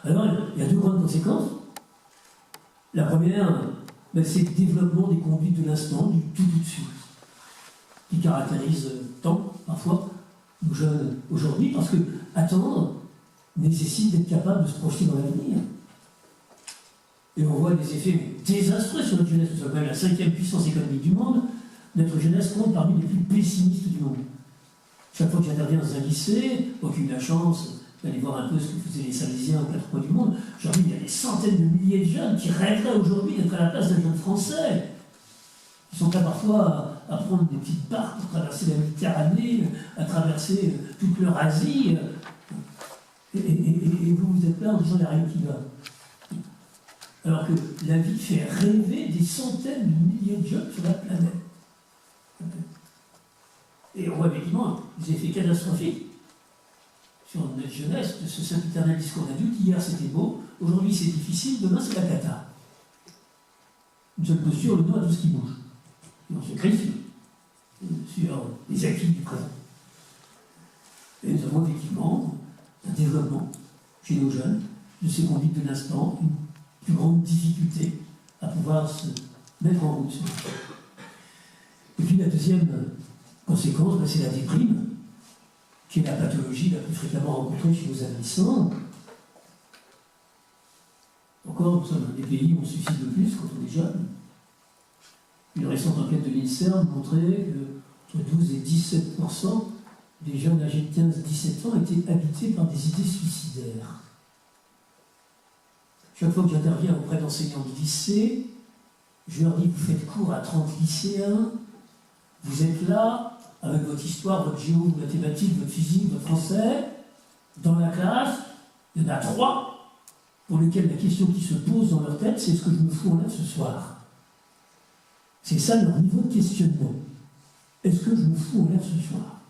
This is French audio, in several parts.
Alors, il y a deux grandes conséquences. La première, c'est le développement des conduites de l'instant, du tout de suite, qui caractérise tant, parfois, nos jeunes aujourd'hui, parce que attendre nécessite d'être capable de se projeter dans l'avenir. Et on voit des effets désastreux sur notre jeunesse. Nous sommes quand même la 5e puissance économique du monde. Notre jeunesse compte parmi les plus pessimistes du monde. Chaque fois que j'interviens dans un lycée, moi qui ai eu la chance d'aller voir un peu ce que faisaient les Salésiens aux 4 coins du monde, je leur dis, il y a des centaines de milliers de jeunes qui rêveraient aujourd'hui d'être à la place d'un jeune Français. Ils sont là parfois à prendre des petites barques pour traverser la Méditerranée, à traverser toute l'Eurasie. Et vous êtes là en disant, il n'y a rien qui va. Alors que la vie fait rêver des centaines de milliers de jeunes sur la planète. Et on voit effectivement des effets catastrophiques sur notre jeunesse, de ce sempiternel discours d'adulte. Hier c'était beau, aujourd'hui c'est difficile, demain c'est la cata. Une seule posture, le dos à tout ce qui bouge. Et on se griffe sur les acquis du présent. Et nous avons effectivement un développement chez nos jeunes de ces conduites de l'instant, une plus grande difficulté à pouvoir se mettre en route. Et puis la deuxième conséquence, c'est la déprime, qui est la pathologie la plus fréquemment rencontrée chez nos adolescents. Encore, nous sommes un des pays où on se suicide le plus quand on est jeune. Une récente enquête de l'INSERM montrait que entre 12 et 17% des jeunes âgés de 15-17 ans étaient habités par des idées suicidaires. Chaque fois que j'interviens auprès d'enseignants de lycée, je leur dis, vous faites cours à 30 lycéens, vous êtes là, avec votre histoire, votre géo, votre mathématiques, votre physique, votre français, dans la classe, il y en a 3 pour lesquels la question qui se pose dans leur tête, c'est ce que je me fous en l'air ce soir. C'est ça leur niveau de questionnement. Est-ce que je me fous en l'air ce soir?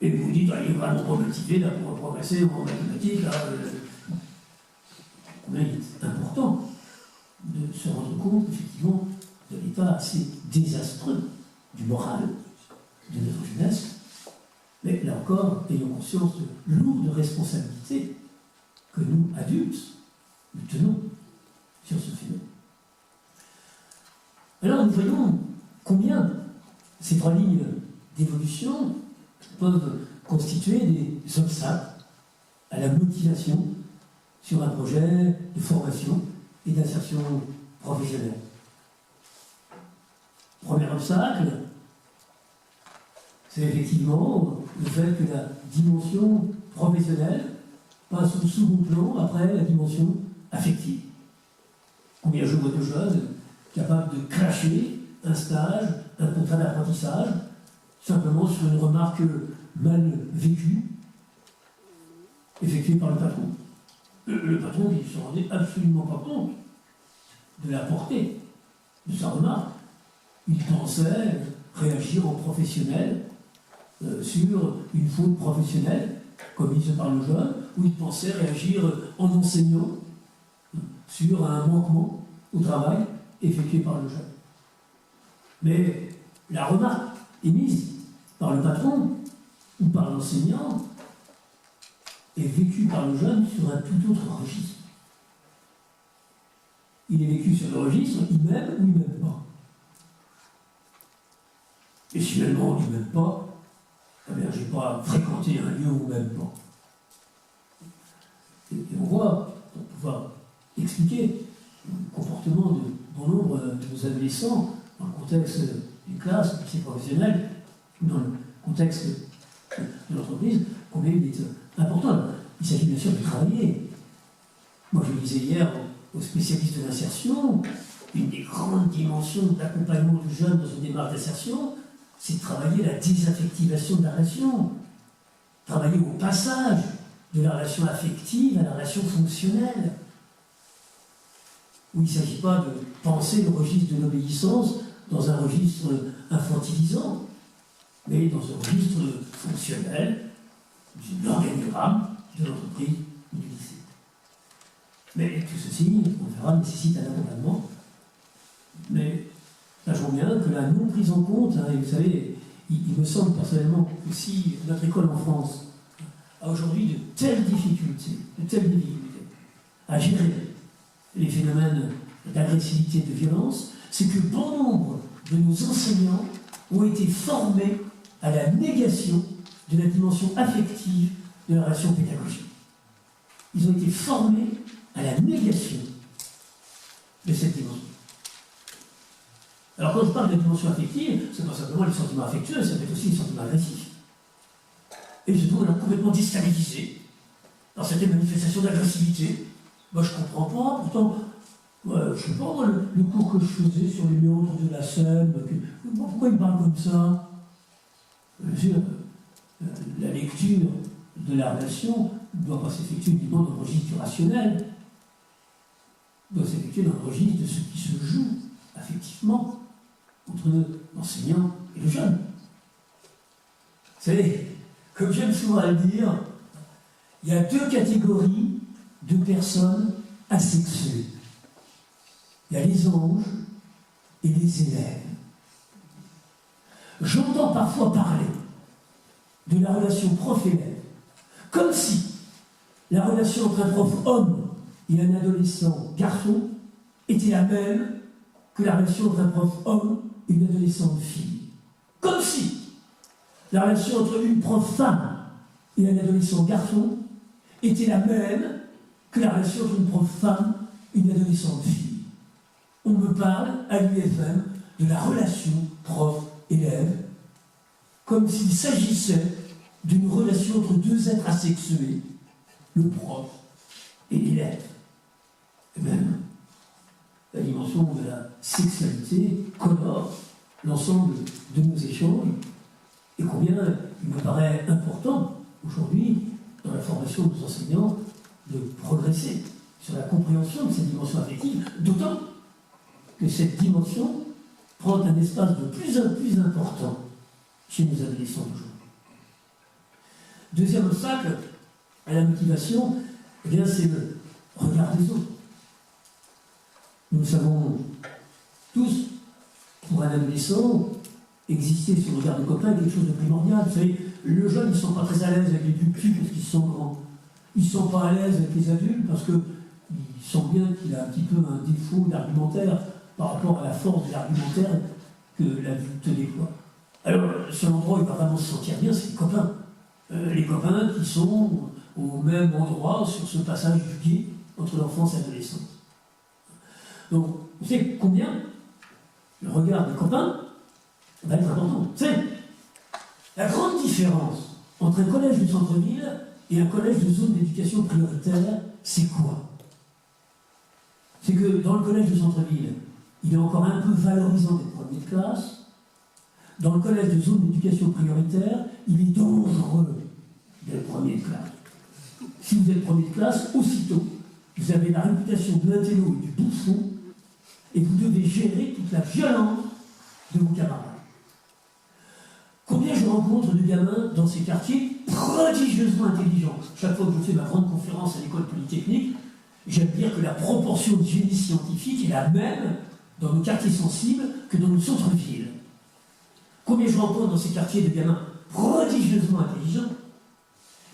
Et vous vous dites, il est vraiment pas motivé là, pour progresser en mathématiques. Mais il est important de se rendre compte, effectivement, de l'état assez désastreux du moral de notre jeunesse. Mais là encore, ayons conscience de lourde responsabilité que nous, adultes, nous tenons sur ce phénomène. Alors nous voyons combien ces 3 lignes d'évolution peuvent constituer des obstacles à la motivation sur un projet de formation et d'insertion professionnelle. Premier obstacle, c'est effectivement le fait que la dimension professionnelle passe au second plan après la dimension affective. Combien je vois de jeunes capables de cracher un stage, un contrat d'apprentissage, simplement sur une remarque mal vécue, effectuée par le patron. Le patron qui ne se rendait absolument pas compte de la portée de sa remarque. Il pensait réagir en professionnel sur une faute professionnelle, comme il se parle aux jeunes, ou il pensait réagir en enseignant sur un manquement au travail effectué par le jeune. Mais la remarque émise par le patron ou par l'enseignant est vécu par le jeune sur un tout autre registre. Il est vécu sur le registre, il m'aime ou il ne m'aime pas. Et si finalement il ne m'aime pas, eh bien, je n'ai pas fréquenté un lieu où il ne m'aime pas. Et on voit, pour pouvoir expliquer le comportement de bon nombre de nos adolescents dans le contexte d'une classe, du lycée professionnel, dans le contexte de l'entreprise, combien il est important. Il s'agit bien sûr de travailler. Moi, je le disais hier aux spécialistes de l'insertion, une des grandes dimensions d'accompagnement du jeune dans une démarche d'insertion, c'est de travailler la désaffectivation de la relation, travailler au passage de la relation affective à la relation fonctionnelle, où il ne s'agit pas de penser le registre de l'obéissance dans un registre infantilisant, mais dans un registre fonctionnel de l'organigramme de l'entreprise ou du lycée. Mais tout ceci, on verra, nécessite un accompagnement. Mais sachons bien que la non prise en compte, et vous savez, il me semble personnellement que si notre école en France a aujourd'hui de telles difficultés, à gérer les phénomènes d'agressivité et de violence, c'est que bon nombre de nos enseignants ont été formés à la négation de la dimension affective de la relation pédagogique. Ils ont été formés à la négation de cette dimension. Alors quand je parle de dimension affective, c'est pas simplement les sentiments affectueux, ça peut être aussi les sentiments agressifs. Et ils se trouvent alors complètement déstabilisés dans cette manifestation d'agressivité. Moi je comprends pas, pourtant, je sais pas, moi, le cours que je faisais sur les méandres de la Seine, pourquoi ils me parlent comme ça? La lecture de la relation ne doit pas s'effectuer uniquement dans le registre du rationnel, doit s'effectuer dans le registre de ce qui se joue affectivement entre l'enseignant et le jeune. Vous savez, comme j'aime souvent à le dire, il y a deux catégories de personnes asexuées. Il y a les anges et les élèves. J'entends parfois parler de la relation prof-élève, comme si la relation entre un prof homme et un adolescent garçon était la même que la relation entre un prof homme et une adolescente fille. Comme si la relation entre une prof femme et un adolescent garçon était la même que la relation entre une prof femme et une adolescente fille. On me parle à l'UFM de la relation prof-élève comme s'il s'agissait d'une relation entre deux êtres asexués, le prof et l'élève. Et même, la dimension de la sexualité colore l'ensemble de nos échanges, et combien il me paraît important aujourd'hui, dans la formation de nos enseignants, de progresser sur la compréhension de cette dimension affective, d'autant que cette dimension prend un espace de plus en plus important chez nos adolescents d'aujourd'hui. Deuxième obstacle à la motivation, eh bien, c'est le regard des autres. Nous le savons tous, pour un adolescent, exister sur le regard de copain est quelque chose de primordial. Vous savez, le jeune, ils ne sont pas très à l'aise avec les plus petits parce qu'ils sont grands. Ils ne sont pas à l'aise avec les adultes parce qu'ils sentent bien qu'il a un petit peu un défaut d'argumentaire par rapport à la force de l'argumentaire que l'adulte déploie. Alors, seul endroit où il va vraiment se sentir bien, c'est les copains. Les copains qui sont au même endroit sur ce passage du quai entre l'enfance et l'adolescence. Donc, vous savez combien le regard des copains va être important. Vous savez, la grande différence entre un collège du centre-ville et un collège de zone d'éducation prioritaire, c'est quoi? C'est que dans le collège de centre-ville, il est encore un peu valorisant d'être premier de classe. Dans le collège de zone d'éducation prioritaire, il est dangereux d'être premier de classe. Si vous êtes premier de classe, aussitôt, vous avez la réputation de l'intello et du bouffon, et vous devez gérer toute la violence de vos camarades. Combien je rencontre de gamins dans ces quartiers prodigieusement intelligents. Chaque fois que je fais ma grande conférence à l'école polytechnique, j'aime dire que la proportion de génie scientifique est la même dans nos quartiers sensibles que dans nos centres-villes. Combien je rencontre dans ces quartiers de gamins prodigieusement intelligents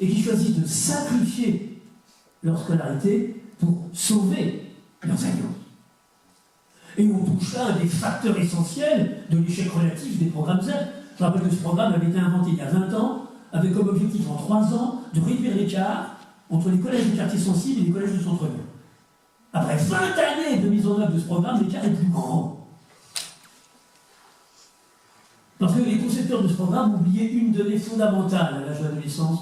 et qui choisissent de sacrifier leur scolarité pour sauver leurs alliances. Et on touche là un des facteurs essentiels de l'échec relatif des programmes Z. Je rappelle que ce programme avait été inventé il y a 20 ans, avec comme objectif en 3 ans de réduire l'écart entre les collèges de quartiers sensibles et les collèges de centre-ville. Après 20 années de mise en œuvre de ce programme, l'écart est plus grand. Parce que les concepteurs de ce programme oubliaient une donnée fondamentale à l'âge de l'adolescence,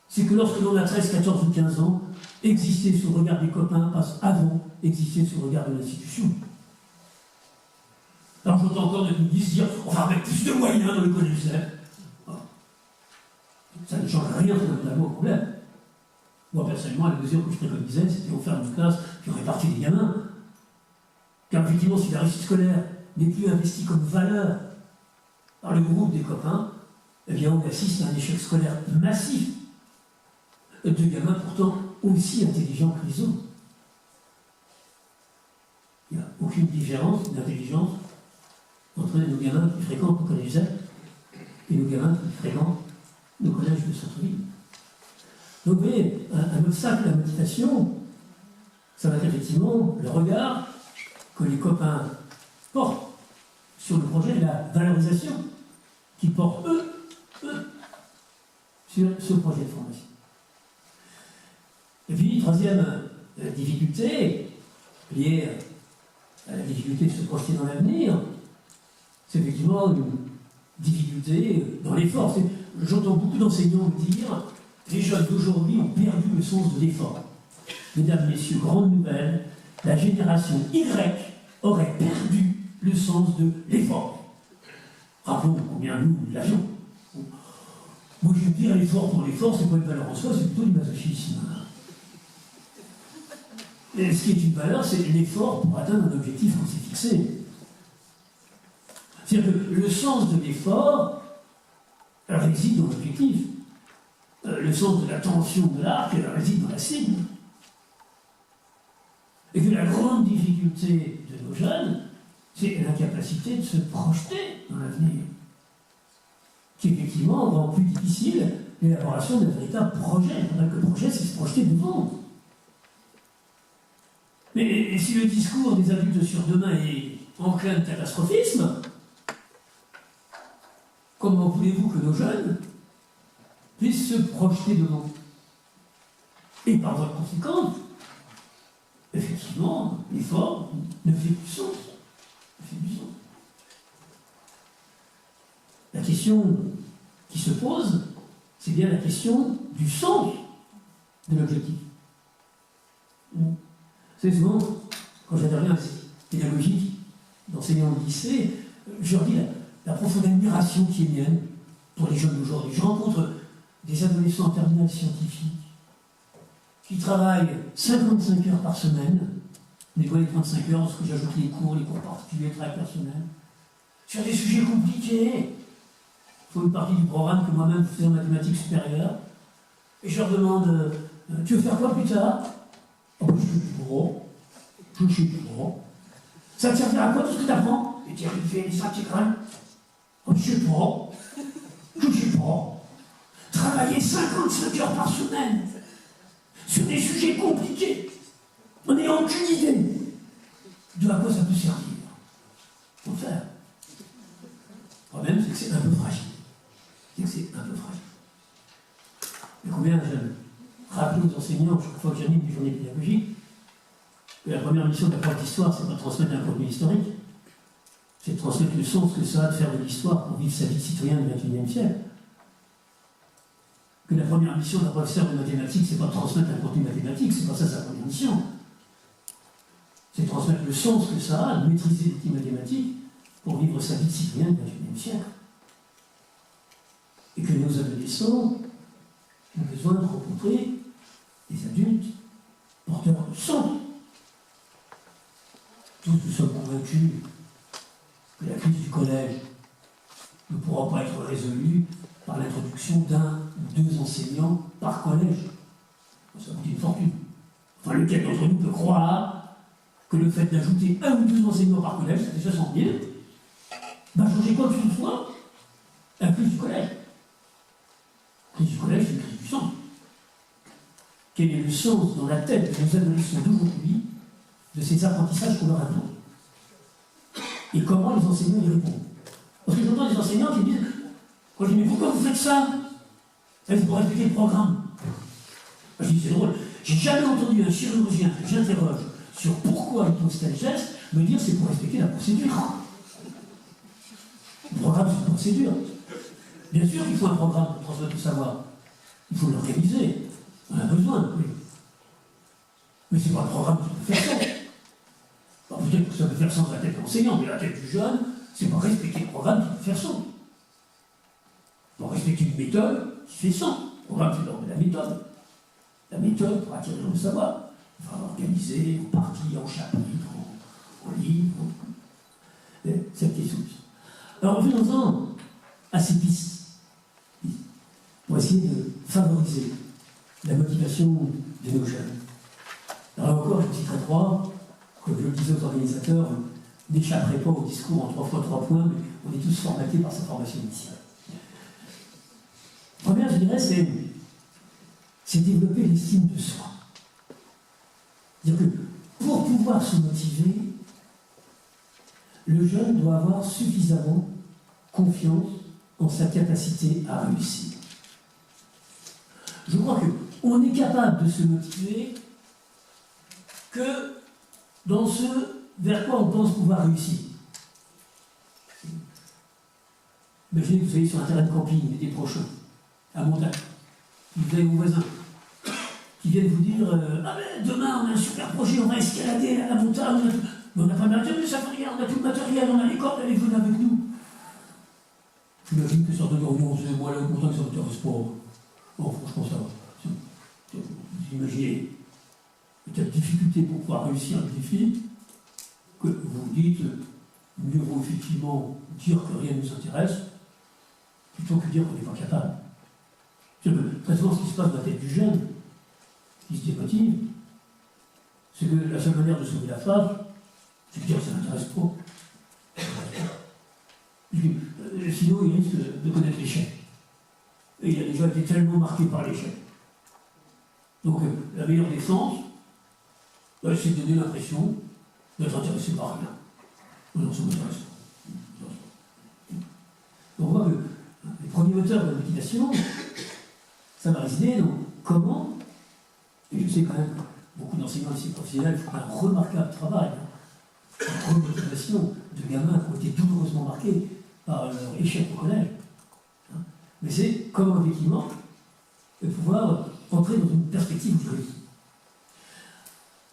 c'est que lorsque l'on a 13, 14 ou 15 ans, exister sous le regard des copains passe avant exister sous le regard de l'institution. Alors j'entends encore de nous dire on va mettre plus de moyens dans les collèges. Ça ne change rien fondamentalement au problème. Moi personnellement, la mesure que je préconisais, c'était de faire une classe qui répartit les gamins. Car effectivement, si la réussite scolaire n'est plus investie comme valeur par le groupe des copains, eh bien on assiste à un échec scolaire massif de gamins pourtant aussi intelligents que les autres. Il n'y a aucune différence d'intelligence entre nos gamins qui fréquentent le collège Z et nos gamins qui fréquentent nos collèges de centre-ville. Donc vous voyez, un obstacle à la motivation, ça va être effectivement le regard que les copains portent sur le projet de la valorisation qu'ils portent, eux, sur ce projet de formation. Et puis, troisième difficulté, liée à la difficulté de se projeter dans l'avenir, c'est effectivement une difficulté dans l'effort. J'entends beaucoup d'enseignants me dire « Les jeunes d'aujourd'hui ont perdu le sens de l'effort. » Mesdames, Messieurs, grande nouvelle, la génération Y aurait perdu le sens de l'effort. Rappelons combien nous l'avions. Moi, je veux dire, l'effort pour l'effort, c'est pas une valeur en soi, c'est plutôt du masochisme. Et ce qui est une valeur, c'est l'effort pour atteindre un objectif qu'on s'est fixé. C'est-à-dire que le sens de l'effort réside dans l'objectif. Le sens de la tension de l'arc réside dans la cible. Et que la grande difficulté de nos jeunes, c'est l'incapacité de se projeter dans l'avenir, qui effectivement rend plus difficile l'élaboration d'un véritable projet. Le projet, c'est se projeter devant. Mais si le discours des adultes sur demain est enclin de catastrophisme, comment voulez-vous que nos jeunes puissent se projeter devant? Et par voie conséquente, effectivement, l'effort ne fait plus sens. La question qui se pose, c'est bien la question du sens de l'objectif. C'est souvent, quand j'interviens à pédagogique d'enseignants de lycée, je leur dis la profonde admiration qui est mienne pour les jeunes d'aujourd'hui. Je rencontre des adolescents en terminale scientifique qui travaillent 55 heures par semaine, nettoyer 35 heures, parce que j'ajoute les cours particuliers, travail personnel, sur des sujets compliqués. Il faut une partie du programme que moi-même je faisais en mathématiques supérieures. Et je leur demande, tu veux faire quoi plus tard? Oh, je ne sais pas. Ça te servira à quoi tout ce que tu apprends? Et tu as fait des intégrales? Oh, je ne sais pas. Travailler 55 heures par semaine sur des sujets compliqués, en n'ayant aucune idée de à quoi ça peut servir. Il faut le faire. Le problème, c'est que c'est un peu fragile. Mais combien je rappelle aux enseignants, chaque fois que j'anime des journées pédagogiques, que la première mission d'un prof d'histoire, c'est pas de transmettre un contenu historique, c'est de transmettre le sens que ça a de faire de l'histoire pour vivre sa vie de citoyen du XXIe siècle. Que la première mission d'un professeur de mathématiques, c'est pas de transmettre un contenu mathématique, c'est pas ça sa première mission. C'est de transmettre le sens que ça a de maîtriser l'outil mathématique pour vivre sa vie de citoyen du XXIe siècle. Et que nos adolescents ont besoin de rencontrer des adultes porteurs de sens. Tous nous sommes convaincus que la crise du collège ne pourra pas être résolue par l'introduction d'un ou deux enseignants par collège. Ça coûte une fortune. Enfin, lequel d'entre nous peut croire que le fait d'ajouter un ou deux enseignants par collège, ça fait 60 000, va changer quoi que ce soit la crise du collège. La crise du collège, c'est une crise du sens. Quel est le sens dans la tête de nos adolescents d'aujourd'hui de ces apprentissages qu'on leur impose? Et comment les enseignants y répondent? Parce que j'entends des enseignants qui me disent, quand je dis, mais pourquoi vous faites ça? C'est pour respecter le programme. Je dis, c'est drôle, j'ai jamais entendu un chirurgien que j'interroge sur pourquoi il pose tel geste me dire c'est pour respecter la procédure. Le programme, c'est une procédure. Bien sûr qu'il faut un programme pour transmettre le savoir. Il faut l'organiser. On a besoin, oui. Mais c'est pas le programme qui peut faire ça. Alors, peut-être que ça peut faire sens dans la tête de l'enseignant, mais la tête du jeune, c'est pas respecter le programme qui peut faire sens. Pour respecter une méthode qui fait sens. Le programme, c'est d'ordre de la méthode. La méthode pour acquérir le savoir. Il faut organiser en parties, en chapitres, en livres. Cette question. Alors, venons-en à ces pistes pour essayer de favoriser la motivation de nos jeunes. Alors encore, je citerai trois, comme je le disais aux organisateurs, n'échapperait pas au discours en 3 fois 3 points, mais on est tous formatés par sa formation initiale. Première, je dirais, c'est c'est développer l'estime de soi. C'est-à-dire que pour pouvoir se motiver, le jeune doit avoir suffisamment confiance en sa capacité à réussir. Je crois qu'on est capable de se motiver que dans ce vers quoi on pense pouvoir réussir. Imaginez que vous soyez sur un terrain de camping, l'été prochain, à montagne. Vous avez vos voisins qui viennent vous dire ah ben demain on a un super projet, on va escalader à la montagne, mais on n'a pas de matériel, ça fait rien, on n'a plus de matériel, on a les cordes, allez venez avec nous. J'imagine que certains diront moi la montagne ça m'intéresse pas. Bon, franchement ça va. Vous imaginez cette difficulté pour pouvoir réussir le défi, que vous vous dites mieux vaut effectivement dire que rien ne nous intéresse, plutôt que dire qu'on n'est pas capable. Très souvent, ce qui se passe dans la tête du jeune, qui se démotive, c'est que la seule manière de sauver la face, c'est de dire que ça n'intéresse pas. Sinon, il risque de connaître l'échec. Et il a déjà été tellement marqué par l'échec. Donc, la meilleure défense, c'est de donner l'impression d'être intéressé par rien. Non, ça m'intéresse pas. Donc, on voit que les premiers moteurs de la motivation, ça va résider dans comment, et je sais quand même que beaucoup d'enseignants ici professionnels font un remarquable travail, une remotivation de gamins qui ont été douloureusement marqués par leur échec au collège. Mais c'est comment effectivement de pouvoir entrer dans une perspective de vie.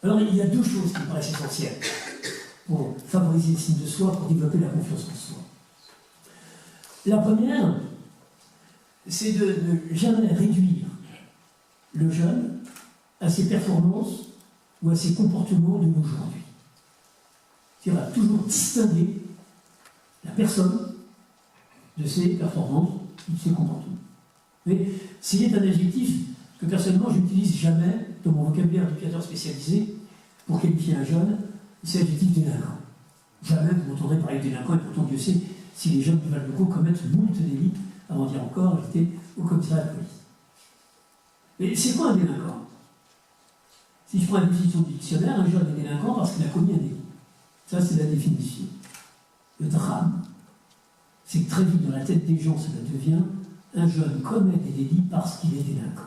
Alors il y a deux choses qui me paraissent essentielles pour favoriser l'estime de soi, pour développer la confiance en soi. La première, c'est de ne jamais réduire le jeune à ses performances ou à ses comportements de l'aujourd'hui. C'est-à-dire à toujours distinguer la personne de ses performances ou de ses comportements. Mais s'il est un adjectif que personnellement je n'utilise jamais dans mon vocabulaire d'éducateur spécialisé pour qualifier un jeune, c'est l'adjectif délinquant. Jamais vous m'entendrez parler de délinquant, et pourtant Dieu sait si les jeunes du Val-de-Caux commettent moult délits, avant d'hier encore, j'étais au commissariat de police. Mais c'est quoi un délinquant? Si je prends la définition du dictionnaire, un jeune est délinquant parce qu'il a commis un délit. Ça, c'est la définition. Le drame, c'est que très vite dans la tête des gens, cela devient un jeune commet des délits parce qu'il est délinquant.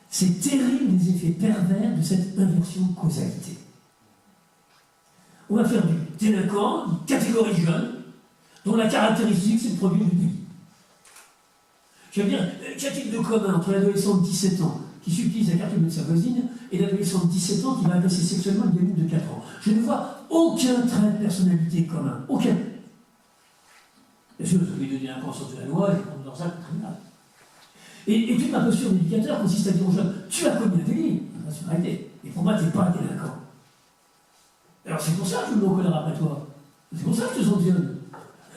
C'est terrible les effets pervers de cette inversion de causalité. On va faire du délinquant une catégorie jeune dont la caractéristique c'est le produit du délit. Je veux dire, qu'a-t-il de commun entre l'adolescent de 17 ans qui supplie sa carte de sa voisine et l'adolescent de 17 ans qui va agresser sexuellement une gamine de 4 ans? Je ne vois aucun trait de personnalité commun. Aucun. Bien sûr, celui de délinquant sortent de la loi, ils rentrent dans un criminel. Et toute ma posture d'éducateur consiste à dire aux jeunes, tu as commis un délit, rationalité, et pour moi, tu n'es pas un délinquant. Alors c'est pour ça que je me mets en colère après toi. C'est pour ça que je te sanctionne.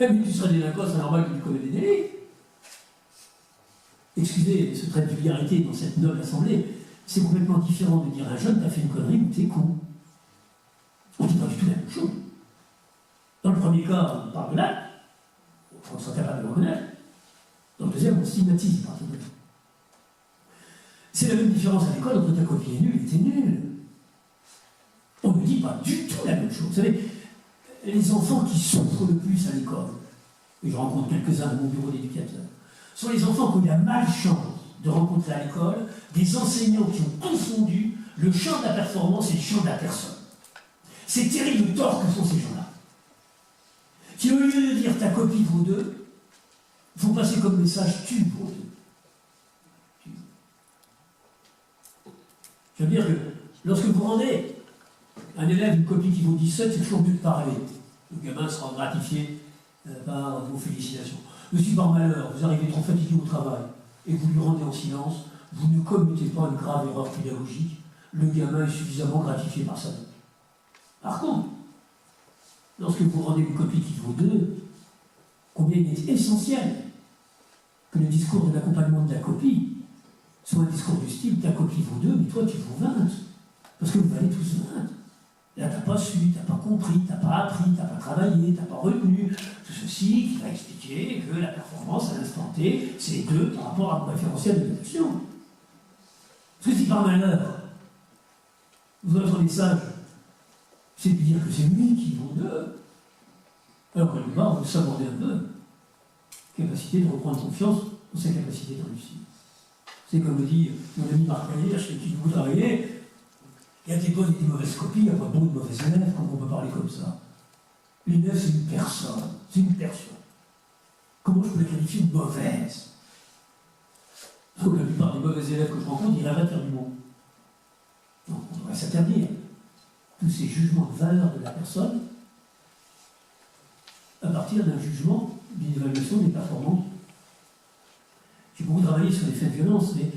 Mais tu seras délinquant, c'est normal que tu commets des délits. Excusez ce trait de vulgarité dans cette noble assemblée, c'est complètement différent de dire à un jeune, t'as fait une connerie ou t'es con. On ne dit pas du tout la même chose. Dans le premier cas, on parle de l'acte, on sera capable de le reconnaître. Dans le deuxième, on stigmatise par tout le monde. C'est la même différence à l'école entre ta copie est nulle et t'es nul. On ne dit pas du tout la même chose. Vous savez, les enfants qui souffrent le plus à l'école, et je rencontre quelques-uns de mon bureau d'éducateur, sont les enfants qui ont eu la malchance de rencontrer à l'école des enseignants qui ont confondu le champ de la performance et le champ de la personne. C'est terrible le tort que font ces gens-là. Qui, au lieu de dire ta copie vaut 2, font passer comme message tu vaux 2. Je veux dire que lorsque vous rendez un élève une copie qui vaut 17, c'est toujours mieux de parler. Le gamin sera gratifié par vos félicitations. Mais si par malheur, vous arrivez trop fatigué au travail et vous lui rendez en silence, vous ne commettez pas une grave erreur pédagogique, le gamin est suffisamment gratifié par ça. Par contre, lorsque vous rendez une copie qui vaut 2, combien il est essentiel que le discours de l'accompagnement de la copie soit un discours du style ta copie vaut 2, mais toi tu vaux 20. Parce que vous valez tous 20. Là, tu n'as pas su, tu n'as pas compris, tu n'as pas appris, tu n'as pas travaillé, tu n'as pas retenu. Tout ceci qui va expliquer que la performance à l'instant T, c'est 2 par rapport à mon référentiel de l'action. Parce que si par malheur, votre message, c'est de dire que c'est lui qui vaut 2, alors que quelque part, vous savez un peu, capacité de reprendre confiance dans sa capacité de réussir. C'est comme le dit mon ami Marc Gallier, chez qui vous travaillez, il y a des bonnes et des mauvaises copies, il n'y a pas de bons et de mauvais élèves, comme on peut parler comme ça. L'élève, c'est une personne, c'est une personne. Comment je peux la qualifier de mauvaise? Donc la plupart des mauvais élèves que je rencontre, ils rêvent à faire du monde. Donc on devrait s'interdire tous ces jugements de valeur de la personne à partir d'un jugement, d'une évaluation des performances. J'ai beaucoup travaillé sur les faits de violence, mais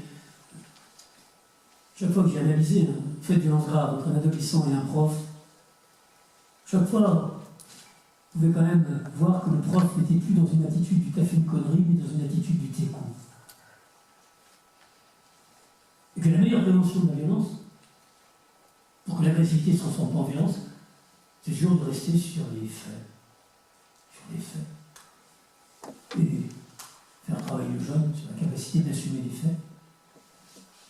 chaque fois que j'ai analysé un fait de violence grave entre un adolescent et un prof, chaque fois, vous pouvez quand même voir que le prof n'était plus dans une attitude du t'as fait une connerie, mais dans une attitude du t'es con. Et que la meilleure prévention de la violence, pour que l'agressivité ne se transforme pas en violence, c'est toujours de rester sur les faits. Sur les faits. Et faire travailler le jeune sur la capacité d'assumer les faits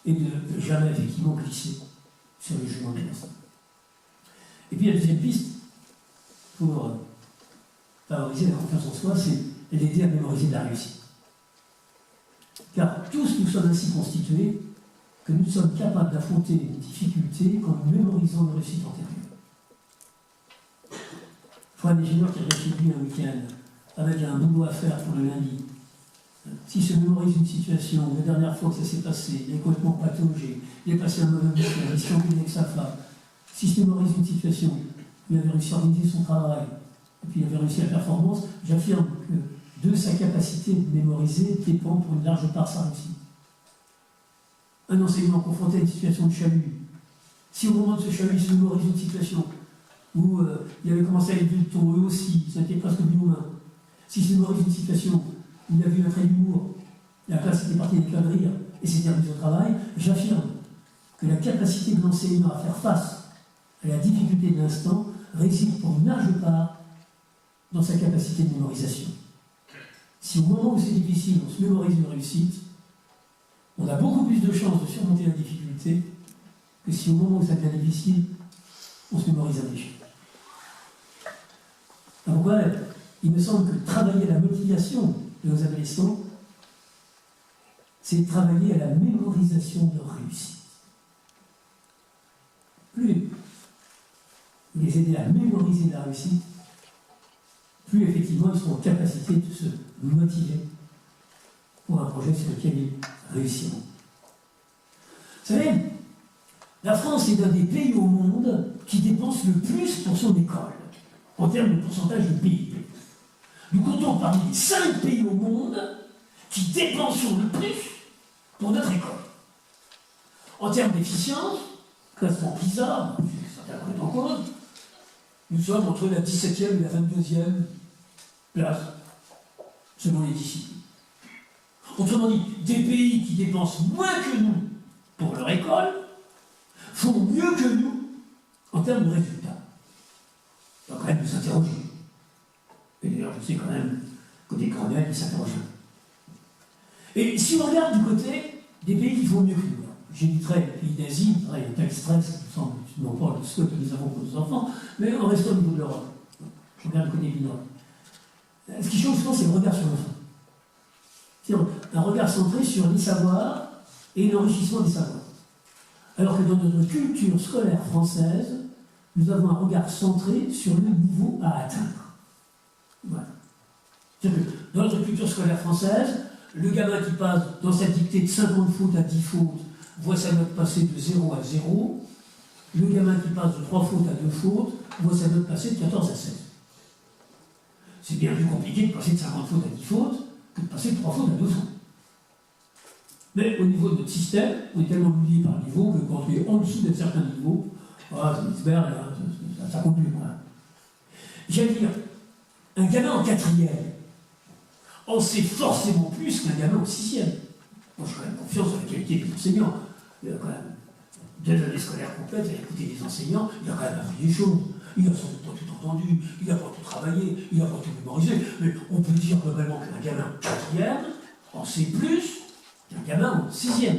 et de jamais effectivement glisser sur le jugement de l'instant. Et puis la deuxième piste, pour favoriser la confiance en soi, c'est l'aider à mémoriser de la réussite. Car tous nous sommes ainsi constitués que nous sommes capables d'affronter les difficultés en mémorisant nos réussites antérieures. Je vois un ingénieur qui réfléchit un week-end avec un boulot à faire pour le lundi. S'il se mémorise une situation, la dernière fois que ça s'est passé, il est complètement pathologique, il est passé un mauvais week-end, il s'est engueulé avec sa femme. S'il se mémorise une situation, il avait réussi à organiser son travail, et puis il avait réussi la performance, j'affirme que de sa capacité de mémoriser dépend pour une large part sa réussite. Un enseignant confronté à une situation de chalut, si au moment de ce chalut, il se mémorise une situation où il avait commencé à élever le ton, eux aussi, ça a été presque binôme. S'il se mémorise une situation où il a vu un trait d'humour, la classe était partie avec un rire et s'était remise au travail, j'affirme que la capacité de l'enseignant à faire face à la difficulté de l'instant réside pour une large part dans sa capacité de mémorisation. Si au moment où c'est difficile, on se mémorise une réussite, on a beaucoup plus de chances de surmonter la difficulté que si au moment où ça devient difficile, on se mémorise un échec. Alors pourquoi il me semble que travailler la motivation de nos adolescents, c'est travailler à la mémorisation de leur réussite. Plus les aider à mémoriser la réussite, plus effectivement ils seront en capacité de se motiver pour un projet sur lequel ils réussiront. Vous savez, la France est l'un des pays au monde qui dépense le plus pour son école, en termes de pourcentage de PIB. Nous comptons parmi les 5 pays au monde qui dépensons le plus pour notre école. En termes d'efficience, classement PISA, certains remettent en cause, nous sommes entre la 17e et la 22e place, selon les disciplines. Autrement dit, des pays qui dépensent moins que nous pour leur école font mieux que nous en termes de résultats. On va quand même nous interroger. Et d'ailleurs, je sais quand même côté Grenelle, ils s'interrogent. Et si on regarde du côté des pays qui font mieux que nous, j'éviterai les pays d'Asie, il y a un tel stress qui me semble non pas ce que nous avons pour nos enfants, mais on reste au niveau de l'Europe. Je regarde le côté du Nord. Ce qui change souvent, c'est le regard sur l'enfant. C'est-à-dire un regard centré sur les savoirs et l'enrichissement des savoirs. Alors que dans notre culture scolaire française, nous avons un regard centré sur le niveau à atteindre. Voilà. C'est-à-dire que dans notre culture scolaire française, le gamin qui passe dans sa dictée de 50 fautes à 10 fautes voit sa note passer de 0 à 0. Le gamin qui passe de 3 fautes à 2 fautes voit sa note passer de 14 à 16. C'est bien plus compliqué de passer de 50 fautes à 10 fautes que de passer de 3 fautes à 2 fautes. Mais au niveau de notre système, on est tellement oublié par niveau que quand on est en dessous d'un certain niveau, c'est l'iceberg, ça compte plus. Voilà. J'allais dire, un gamin en 4e en sait forcément plus qu'un gamin en 6e. Moi, j'ai quand même confiance dans la qualité des enseignants. Il y a quand même 2 années scolaires complètes à écouter des enseignants, il a quand même appris des choses. Il n'a sans doute pas tout entendu, il n'a pas tout travaillé, il n'a pas tout mémorisé, mais on peut dire globalement qu'un gamin en 4e en sait plus qu'un gamin en 6e.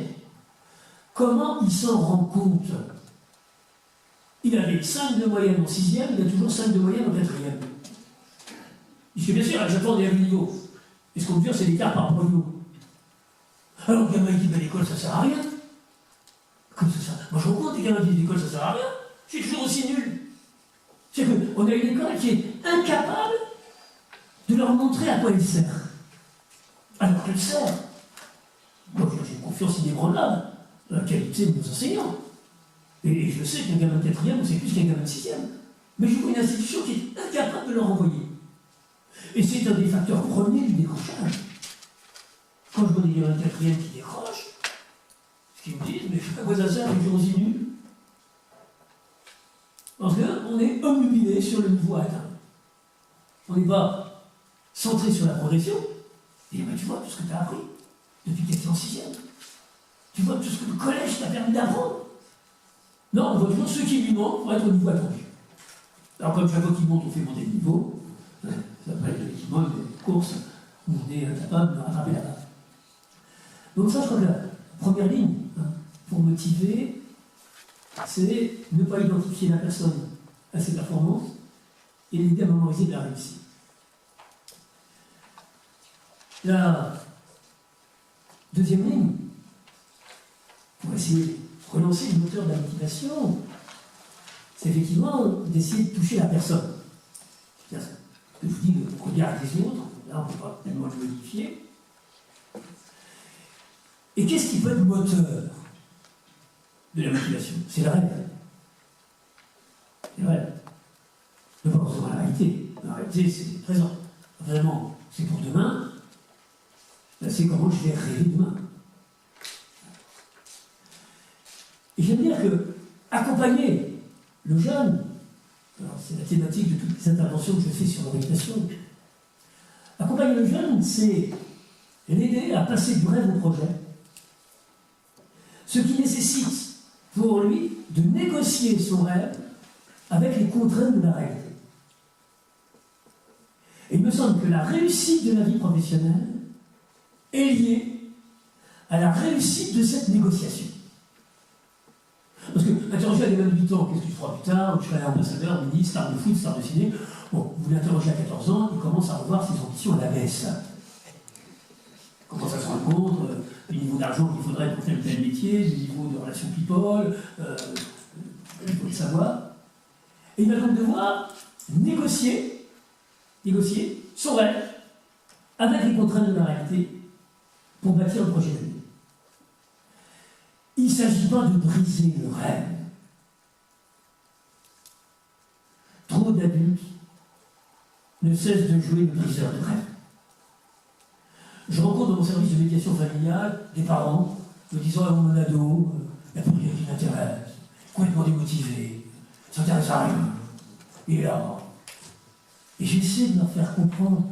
Comment il s'en rend compte? Il avait 5 de moyenne en 6e, il a toujours 5 de moyenne en 4e. Puisque bien sûr, à chaque fois on est à un niveau. Et ce qu'on veut dire, c'est l'écart par rapport au niveau. Alors le gamin qui dit à l'école, ça sert à rien. Comme ça, moi je rencontre des gamins qui disent l'école, ça sert à rien. Je suis toujours aussi nul. C'est qu'on a une école qui est incapable de leur montrer à quoi elle sert. Alors qu'elle sert. Moi j'ai une confiance inébranlable dans la qualité de nos enseignants. Et je sais qu'un gamin de 4e, c'est plus qu'un gamin de 6e. Mais je vois une institution qui est incapable de leur envoyer. Et c'est un des facteurs premiers du décrochage. Quand je vois des gamins de 4e qui décrochent, ce qu'ils me disent, mais je ne sais pas quoi ça sert, les jours aussi nuls. Parce qu'on est obnubilé sur le niveau à atteindre. On n'est pas centré sur la progression. Et ben, tu vois tout ce que tu as appris depuis que tu étais en 6e. Tu vois tout ce que le collège t'a permis d'apprendre. Non, on voit toujours ceux qui lui manquent pour être au niveau attendu. Alors comme chaque fois qu'il monte, on fait monter le niveau. Ça s'appelle effectivement une course où on est capable de rattraper la balle. Donc ça, je crois que la première ligne, pour motiver, c'est ne pas identifier la personne à ses performances et l'aider à mémoriser de la réussite. La deuxième ligne, pour essayer de relancer le moteur de la motivation, c'est effectivement d'essayer de toucher la personne. C'est-à-dire que je vous dis, le regard des autres, là on ne peut pas tellement le modifier. Et qu'est-ce qui peut être le moteur de la motivation? C'est le rêve. C'est le rêve. Ne pas forcément la réalité. La réalité, c'est le présent. Vraiment, c'est pour demain. Là, c'est comment je vais rêver demain. Et j'aime dire que accompagner le jeune, alors c'est la thématique de toutes les interventions que je fais sur l'orientation, accompagner le jeune, c'est l'aider à passer du rêve au projet, ce qui nécessite pour lui de négocier son rêve avec les contraintes de la réalité. Et il me semble que la réussite de la vie professionnelle est liée à la réussite de cette négociation. Parce que, interroger à des gamins de 8 ans, qu'est-ce que tu feras plus tard, je serai ambassadeur, ministre, star de foot, star de ciné, bon, vous l'interrogez à 14 ans, il commence à revoir ses ambitions à la baisse. Comment ça se rencontre, le niveau d'argent qu'il faudrait pour tel ou tel métier, le niveau de relations people, il faut le savoir. Et il va donc devoir négocier son rêve avec les contraintes de la réalité pour bâtir le projet de vie. Il ne s'agit pas de briser le rêve. Trop d'adultes ne cessent de jouer le briseur de rêve. Je rencontre dans mon service de médiation familiale des parents me disant à mon ado, il n'y a plus rien qui m'intéresse, complètement démotivé, ça n'intéresse à rien. Et là, et j'essaie de leur faire comprendre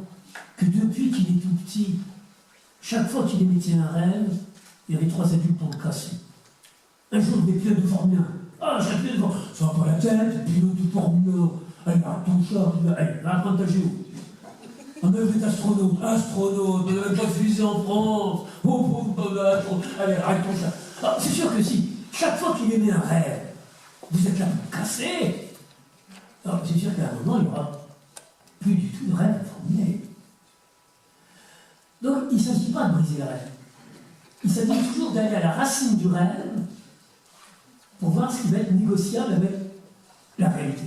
que depuis qu'il est tout petit, chaque fois qu'il émettait un rêve, il y avait 3 adultes pour le casser. Un jour, il y avait plein de Formule 1. Ah, j'ai plein de Formule 1. Ça va pas la tête, pilote de Formule 1. Allez, arrête ton char, allez, va apprendre ta géo. On a fait astronaute, on n'avait pas de fusée en France. Allez, arrête ton chat. Ah, c'est sûr que si, chaque fois qu'il émet un rêve, vous êtes là pour casser, alors c'est sûr qu'à un moment, il n'y aura plus du tout de rêve à formuler. Donc, il ne s'agit pas de briser le rêve. Il s'agit toujours d'aller à la racine du rêve pour voir ce qui va être négociable avec la réalité.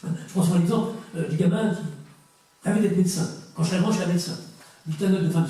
Je prends sur l'exemple du gamin qui rêvait d'être médecin. Quand je serai grand, je serai médecin. Il dit ta note de fin de